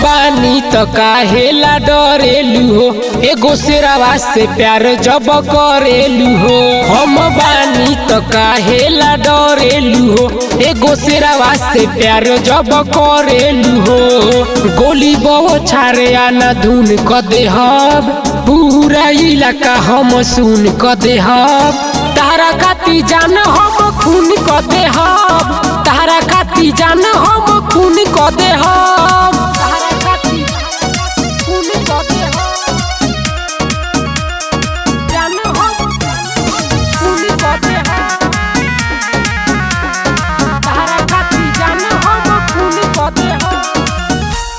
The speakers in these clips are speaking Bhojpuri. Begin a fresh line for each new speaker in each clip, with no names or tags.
बानी तो काहेला डरेलू हो, एगो शेरवा से प्यार जब करेलू हो। हम बानी तो काहेला डरेलू हो, एगो शेरवा से प्यार जब करेलू हो। गोली बो छारे आना धुन क देहब, पूरा इलाका हम सुन क देहब। तारा खाती जान हम खून क देहब, तारा खाती जान हम खून क देहब।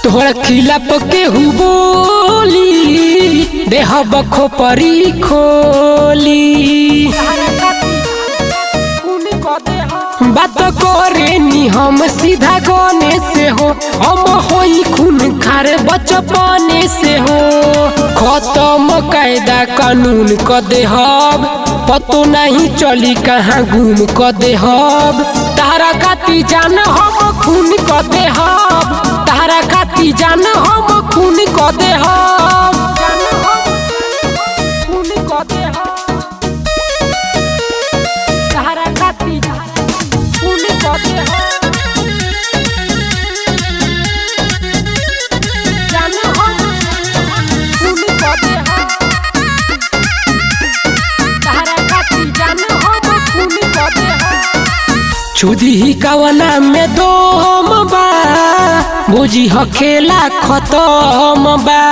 तोहरा खिलाफ केहू बोली देहब खोपरी खोली। बात करे नी हम सीधा गने से हो, हम होई खून खारे बचपने से हो। खत्म कायदा कानून क देहब, पतो नहीं चली कहाँ गुम क देहब। तारा खाती जान हम खून क देहब, तारा खाती जान हम खून क देहब। छुदी ही कवना में दो हम बा, बुझी ह खेला खत्म बा।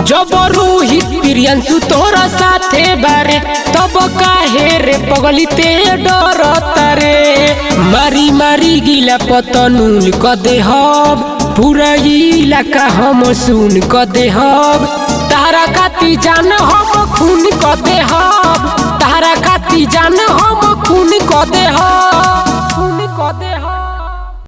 जब रोहित प्रियंसु तोरा साथे बारे, तब काहे रे पगली ते डरत रे। मारी मारी गिला पतनून क देहब, पूरा इलाका हम सुन क देहब। तारा खाती जान हम खून क देहब, तारा खाती जान हम खून क देहब।